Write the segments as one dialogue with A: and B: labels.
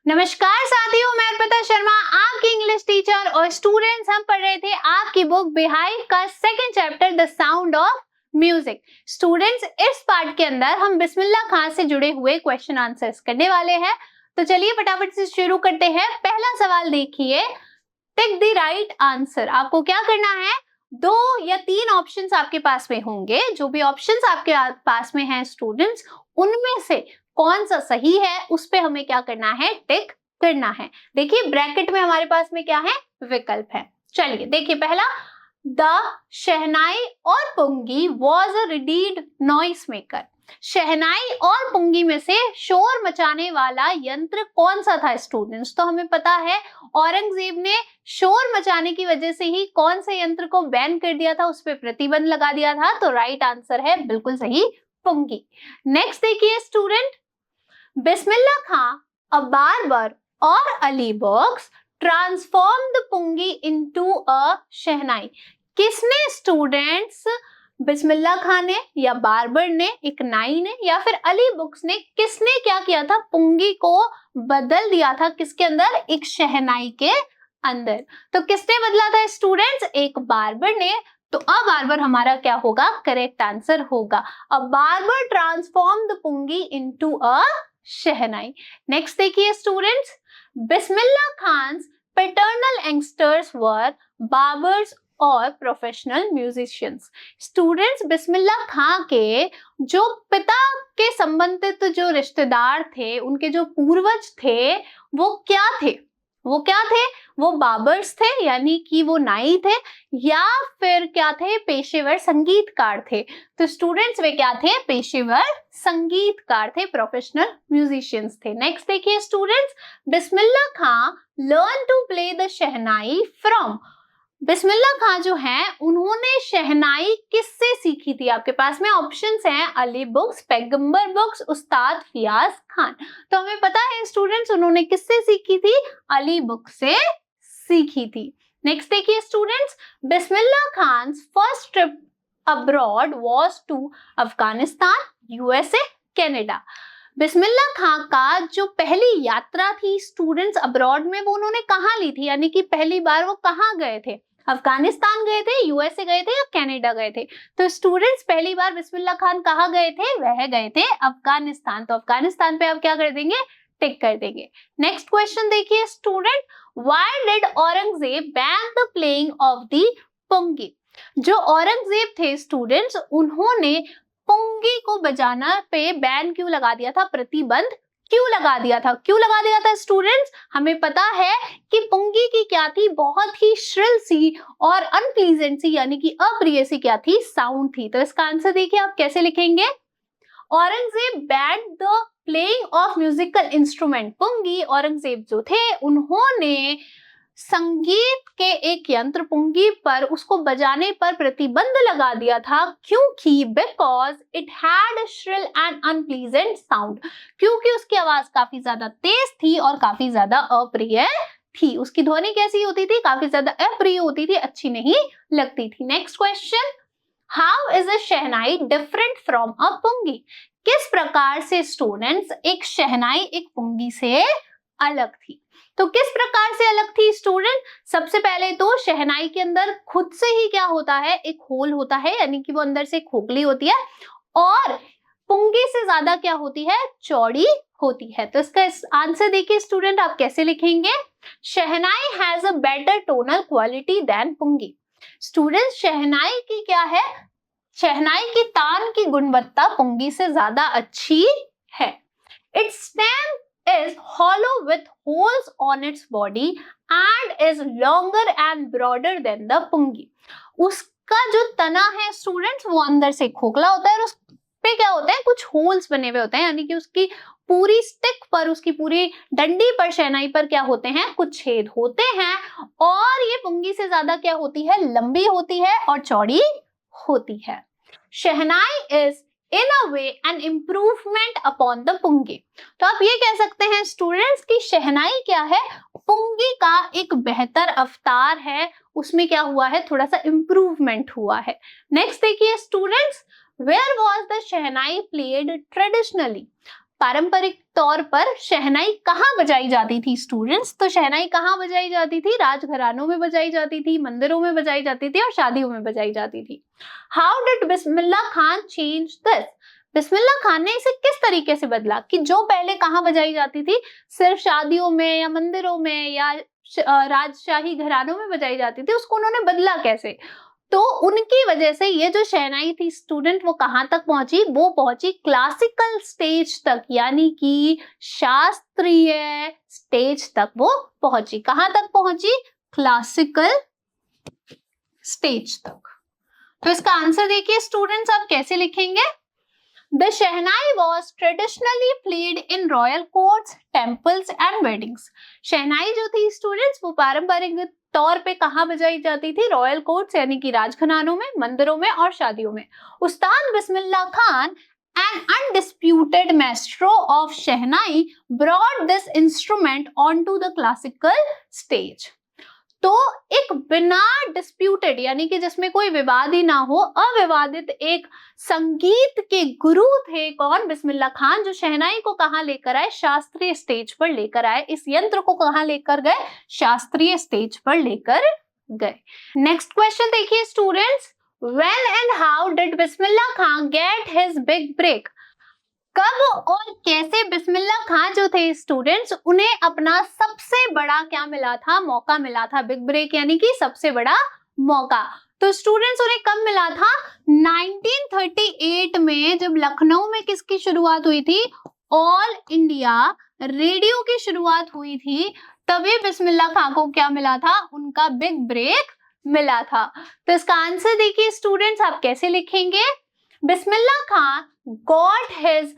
A: नमस्कार साथियों, मैं अर्पिता शर्मा आपकी इंग्लिश टीचर और स्टूडेंट्स हम पढ़ रहे थे आपकी बुक बिहाइव का second chapter the sound of music. Students, इस पार्ट के अंदर हम बिस्मिल्लाह खां से जुड़े हुए क्वेश्चन आंसर्स करने वाले हैं। तो चलिए फटाफट से शुरू करते हैं। पहला सवाल देखिए, टिक द राइट आंसर। आपको क्या करना है, 2 या 3 ऑप्शंस आपके पास में होंगे। जो भी ऑप्शंस आपके पास में हैं स्टूडेंट्स, उनमें से कौन सा सही है उस पे हमें क्या करना है, टिक करना है। देखिए ब्रैकेट में हमारे पास में क्या है, विकल्प है। चलिए देखिए, पहला, द शहनाई और pungi was a reeded noise maker. Shehnai और पुंगी में से शोर मचाने वाला यंत्र कौन सा था स्टूडेंट्स? तो हमें पता है औरंगजेब ने शोर मचाने की वजह से ही कौन से यंत्र को बैन कर दिया था, उस पर प्रतिबंध लगा दिया था। तो राइट आंसर है बिल्कुल सही, पुंगी। नेक्स्ट देखिए student, Bismillah Khan, a barber or Ali Box transformed the pungi into a शहनाई। किसने स्टूडेंट्स, बिस्मिल्लाह खां ने या बार्बर ने, एक नाई ने या फिर अली बुक्स ने, किसने क्या किया था, पुंगी को बदल दिया था किसके अंदर, एक शहनाई के अंदर। तो किसने बदला था स्टूडेंट्स, एक बार्बर ने। तो अब बार्बर हमारा क्या होगा, करेक्ट आंसर होगा। A barber transform the pungi into a shehnai. Next देखिए students, Bismillah Khan's paternal youngsters were barbers और professional musicians. Students, Bismillah Khan के जो पिता के संबंधित जो रिश्तेदार थे, उनके जो पूर्वज थे, वो क्या थे, वो बाबर्स थे यानी कि वो नाई थे, या फिर क्या थे, पेशेवर संगीतकार थे। तो स्टूडेंट्स वे क्या थे, पेशेवर संगीतकार थे, प्रोफेशनल म्यूजिशियंस थे। नेक्स्ट देखिए students, Bismillah Khan learn to play the shehnai from. Bismillah Khan जो हैं, उन्होंने शहनाई किससे सीखी थी? आपके पास में ऑप्शंस हैं, अली बुक्स, पैगंबर बुक्स, उस्ताद फियाज खान। तो हमें पता है स्टूडेंट्स, उन्होंने किससे सीखी थी, अली बुक से सीखी थी। नेक्स्ट देखिए students, Bismillah Khan first trip abroad was to Afghanistan, USA, Canada. Bismillah Khan का जो पहली यात्रा थी स्टूडेंट्स अब्रॉड में, वो उन्होंने कहाँ ली थी, यानी कि पहली बार वो कहाँ गए थे, अफगानिस्तान गए थे, यूएसए गए थे या कनाडा गए थे? तो स्टूडेंट्स पहली बार बिस्मिल्लाह खान कहाँ गए थे, वह गए थे अफगानिस्तान। तो अफगानिस्तान पे आप क्या कर देंगे, टिक कर देंगे। नेक्स्ट क्वेश्चन देखिए student, why did Aurangzeb ban the playing of the pungi. जो औरंगजेब थे स्टूडेंट्स, उन्होंने पुंगी को बजाना पे बैन क्यों लगा दिया था, प्रतिबंध क्यों लगा दिया था स्टूडेंट्स? हमें पता है कि पुंगी की क्या थी, बहुत ही श्रिल सी और अनप्लीजेंट सी यानी कि अप्रिय सी क्या थी, साउंड थी। तो इसका आंसर देखिए आप कैसे लिखेंगे, Aurangzeb ban the playing of musical instrument pungi. Aurangzeb जो थे उन्होंने संगीत के एक यंत्र पुंगी पर, उसको बजाने पर प्रतिबंध लगा दिया था, क्योंकि because it had shrill and unpleasant sound, क्योंकि उसकी आवाज काफी ज्यादा तेज थी और काफी ज्यादा अप्रिय थी। उसकी ध्वनि कैसी होती थी, काफी ज्यादा अप्रिय होती थी, अच्छी नहीं लगती थी। Next question, how is a shehnai different from a pungi. किस प्रकार से स्टूडेंट्स एक शहनाई एक पुंगी से अलग थी? तो किस प्रकार से अलग थी स्टूडेंट? सबसे पहले तो शहनाई के अंदर खुद से ही क्या होता है, एक होल होता है, यानी कि वो अंदर से खोखली होती है, और पुंगी से ज्यादा क्या होती है, चौड़ी होती है। तो इसका आंसर देखिए स्टूडेंट आप कैसे लिखेंगे, shehnai has a better tonal quality than pungi. Student, shehnai की क्या है, शहनाई की तान की गुणवत्ता पुंगी से ज्यादा अच्छी है। It's stem is hollow with holes on its body and is longer and broader than the pungi। उसका जो तना है स्टूडेंट्स, वो अंदर से खोखला होता है और उस पे क्या होता है, कुछ होल्स बने हुए होते हैं, यानी कि उसकी पूरी स्टिक पर, उसकी पूरी डंडी पर, शहनाई पर क्या होते हैं, कुछ छेद होते हैं, और ये पुंगी से ज्यादा क्या होती है, लंबी होती है और चौड़ी होती है। Shehnai is in a way an improvement upon the pungi. तो आप ये कह सकते हैं स्टूडेंट्स की शहनाई क्या है, पुंगी का एक बेहतर अवतार है, उसमें क्या हुआ है, थोड़ा सा इंप्रूवमेंट हुआ है। नेक्स्ट देखिए students, where was the shehnai played traditionally. पारंपरिक तौर पर शहनाई कहाँ बजाई जाती थी स्टूडेंट्स? तो शहनाई कहाँ बजाई जाती थी? राजघरानों में बजाई जाती थी, मंदिरों में बजाई जाती थी और शादियों में बजाई जाती थी। How did Bismillah Khan change this? Bismillah Khan ने इसे किस तरीके से बदला कि जो पहले कहाँ बजाई जाती थी, सिर्फ शादियों में या मंदिरों में या राजशाही घरानों में बजाई जाती थी, उसको उन्होंने बदला कैसे? तो उनकी वजह से ये जो शहनाई थी स्टूडेंट, वो कहां तक पहुंची? वो पहुंची क्लासिकल स्टेज तक, यानी कि शास्त्रीय स्टेज तक वो पहुंची। कहां तक पहुंची? क्लासिकल स्टेज तक। तो इसका आंसर देखिए स्टूडेंट्स, आप कैसे लिखेंगे? The Shehnai was traditionally played in royal courts, temples and weddings. शहनाई जो थी स्टूडेंट्स, वो पारंपरिक तौर पे कहाँ बजाई जाती थी? रॉयल कोर्ट्स यानी कि राजघरानों में, मंदिरों में और शादियों में। उस्ताद Bismillah Khan, an undisputed maestro of Shehnai, brought this instrument onto the classical stage. तो एक बिना डिस्प्यूटेड यानी कि जिसमें कोई विवाद ही ना हो, अविवादित एक संगीत के गुरु थे कौन? बिस्मिल्लाह खान, जो शहनाई को कहां लेकर आए? शास्त्रीय स्टेज पर लेकर आए। इस यंत्र को कहां लेकर गए? शास्त्रीय स्टेज पर लेकर गए। नेक्स्ट क्वेश्चन देखिए students, when and how did Bismillah Khan get his big break? कब और कैसे बिस्मिल्लाह खान जो थे स्टूडेंट्स, उन्हें अपना सबसे बड़ा क्या मिला था? मौका मिला था। बिग ब्रेक यानी कि सबसे बड़ा मौका। तो स्टूडेंट्स उन्हें कब मिला था? 1938 में, जब लखनऊ में किसकी शुरुआत हुई थी? ऑल इंडिया रेडियो की शुरुआत हुई थी, तभी बिस्मिल्लाह खान को क्या मिला था? उनका बिग ब्रेक मिला था। तो इसका आंसर देखिए स्टूडेंट्स, आप कैसे लिखेंगे? Bismillah Khan got his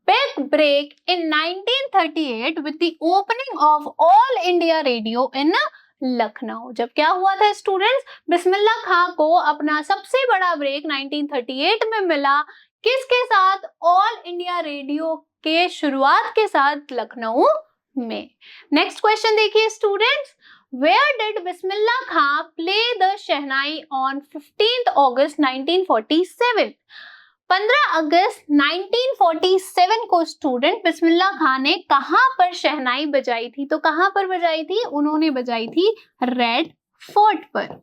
A: big break in 1938 with the opening of All India Radio in Lucknow. जब क्या हुआ था स्टूडेंट्स? बिस्मिल्लाह खान को अपना सबसे बड़ा ब्रेक 1938 में मिला। किसके साथ? ऑल इंडिया रेडियो के शुरुआत के साथ लखनऊ में। नेक्स्ट क्वेश्चन देखिए students, Where did Bismillah Khan play the Shehnai on 15th August 1947? 15 अगस्त 1947 को स्टूडेंट बिस्मिल्लाह खान ने कहां पर शहनाई बजाई थी? तो कहां पर बजाई थी? उन्होंने बजाई थी रेड फोर्ट पर।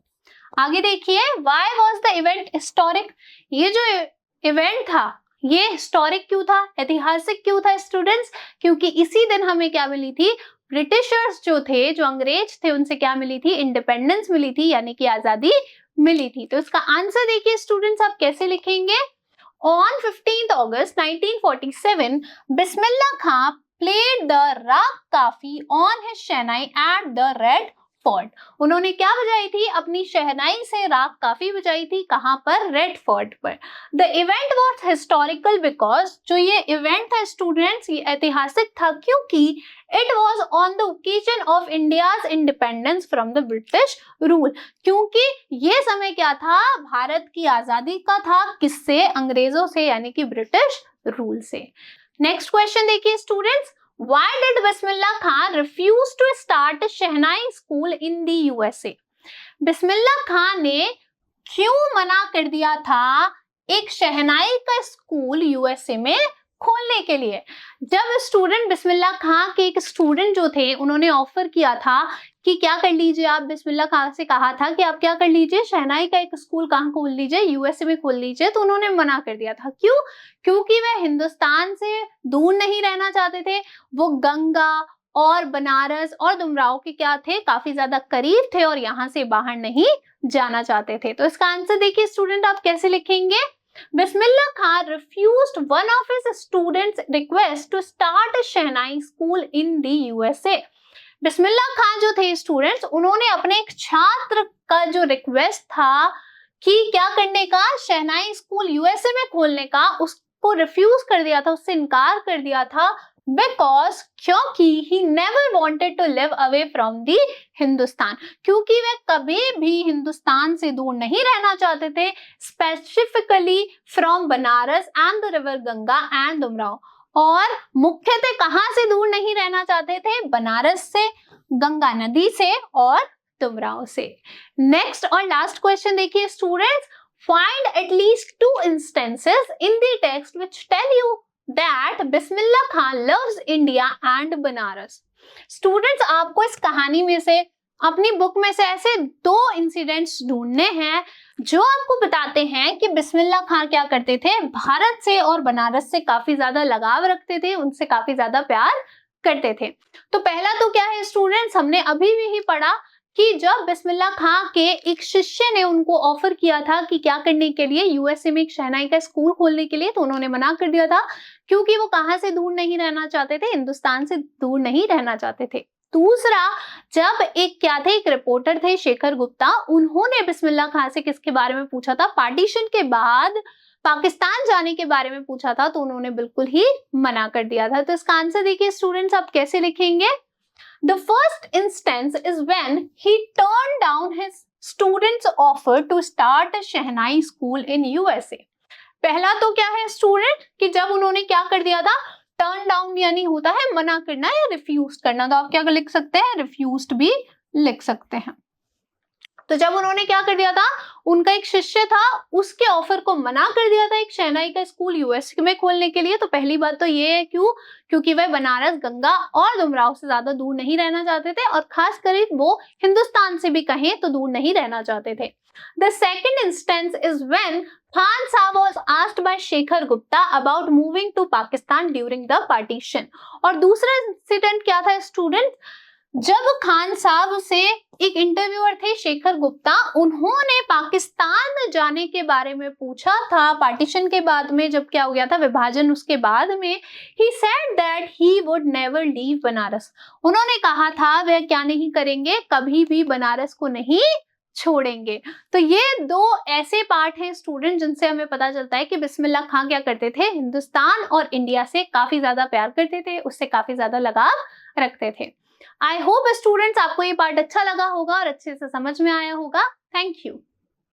A: आगे देखिए, Why was the event historic? ये जो इवेंट था ये हिस्टोरिक क्यों था? ऐतिहासिक क्यों था स्टूडेंट्स? क्योंकि इसी दिन हमें क्या मिली थी? ब्रिटिशर्स जो थे, जो अंग्रेज थे, उनसे क्या मिली थी? इंडिपेंडेंस मिली थी, यानी कि आजादी मिली थी। तो इसका आंसर देखिए स्टूडेंट्स, आप कैसे लिखेंगे? On 15th August 1947, Bismillah Khan played the Raag Kafi on his Shehnai at the Red Fort. उन्होंने क्या बजाई थी? अपनी शहनाई से राग काफी बजाई थी। कहां पर? रेड फोर्ट पर। The event was historical because जो ये इवेंट था स्टूडेंट्स, ये ऐतिहासिक था क्योंकि it was on the occasion of India's independence from the British rule. क्योंकि ये समय क्या था? भारत की आजादी का था। किससे? अंग्रेजों से, यानी कि ब्रिटिश रूल से। नेक्स्ट क्वेश्चन देखिए students, Why did Bismillah Khan refuse to start a Shehnai school in the USA? बिस्मिल्लाह खान ने क्यों मना कर दिया था एक शहनाई का स्कूल यूएसए में खोलने के लिए? जब स्टूडेंट बिस्मिल्लाह खान के एक स्टूडेंट जो थे, उन्होंने ऑफर किया था कि क्या कर लीजिए आप, बिस्मिल्लाह खान से कहा था कि आप क्या कर लीजिए, शहनाई का एक स्कूल कहाँ खोल लीजिए? यूएसए में खोल लीजिए। तो उन्होंने मना कर दिया था। क्यों? क्योंकि वह हिंदुस्तान से दूर नहीं रहना चाहते थे। वो गंगा और बनारस और डुमराव के क्या थे? काफी ज्यादा करीब थे और यहाँ से बाहर नहीं जाना चाहते थे। तो इसका आंसर देखिए स्टूडेंट, आप कैसे लिखेंगे? Bismillah Khan refused one of his students' request to start a Shehnai school in the USA. Bismillah Khan जो थे स्टूडेंट्स, उन्होंने अपने एक छात्र का जो रिक्वेस्ट था कि क्या करने का, शहनाई स्कूल यूएसए में खोलने का, उसको रिफ्यूज कर दिया था, उससे इनकार कर दिया था। बिकॉज क्योंकि he never wanted to live away from the Hindustan, क्योंकि वे कभी भी हिंदुस्तान से दूर नहीं रहना चाहते थे, specifically from Banaras and the river Ganga and Dumraon. और मुख्यतः कहां से दूर नहीं रहना चाहते थे? बनारस से, गंगा नदी से और डुमराव से। नेक्स्ट और लास्ट क्वेश्चन देखिए students, find at least 2 instances in the text which tell you that Bismillah Khan loves India and Banaras. Students, आपको इस कहानी में से, अपनी बुक में से ऐसे 2 इंसिडेंट्स ढूंढने हैं जो आपको बताते हैं कि बिस्मिल्लाह खान क्या करते थे, भारत से और बनारस से काफी ज्यादा लगाव रखते थे, उनसे काफी ज्यादा प्यार करते थे। तो पहला तो क्या है स्टूडेंट्स, हमने अभी भी ही पढ़ा कि जब बिस्मिल्लाह खान के एक शिष्य ने उनको ऑफर किया था कि क्या करने के लिए, यूएसए में एक शहनाई का स्कूल खोलने के लिए, तो उन्होंने मना कर दिया था क्योंकि वो कहां से दूर नहीं रहना चाहते थे, हिंदुस्तान से दूर नहीं रहना चाहते थे। दूसरा, जब एक क्या थे, एक रिपोर्टर थे शेखर गुप्ता, उन्होंने बिस्मिल्लाह खान से किसके बारे में पूछा था, पार्टीशन के बाद पाकिस्तान जाने के बारे में पूछा था, तो उन्होंने बिल्कुल ही मना कर दिया था। तो इसका आंसर देखिए स्टूडेंट्स, आप कैसे लिखेंगे। The first instance is when he turned down his students' offer to start a shehnai school in USA। पहला तो क्या है स्टूडेंट कि जब उन्होंने क्या कर दिया था, टर्न डाउन यानी होता है मना करना या रिफ्यूज करना, तो आप क्या लिख सकते हैं, रिफ्यूज्ड भी लिख सकते हैं। तो जब उन्होंने क्या कर दिया था, उनका एक शिष्य था, उसके ऑफर को मना कर दिया था एक शहनाई का स्कूल यूएस में खोलने के लिए, तो पहली बात तो ये है क्योंकि वह बनारस, गंगा और डुमराव से ज्यादा दूर नहीं रहना चाहते थे, और खास कर वो हिंदुस्तान से भी कहें तो दूर नहीं रहना चाहते थे। The second instance is when Khan Sahib was asked by Shekhar Gupta about moving to Pakistan during the partition। और दूसरा इंसिडेंट क्या था स्टूडेंट, जब खान साहब से एक इंटरव्यूअर थे शेखर गुप्ता, उन्होंने पाकिस्तान जाने के बारे में पूछा था पार्टीशन के बाद में, जब क्या हो गया था विभाजन, उसके बाद में he said that he would never leave Banaras. उन्होंने कहा था वह क्या नहीं करेंगे, कभी भी बनारस को नहीं छोड़ेंगे। तो ये 2 ऐसे पार्ट हैं स्टूडेंट जिनसे हमें पता चलता है कि बिस्मिल्लाह खान क्या करते थे, हिंदुस्तान और इंडिया से काफी ज्यादा प्यार करते थे, उससे काफी ज्यादा लगाव रखते थे। आई होप स्टूडेंट्स आपको ये पार्ट अच्छा लगा होगा और अच्छे से समझ में आया होगा। Thank you.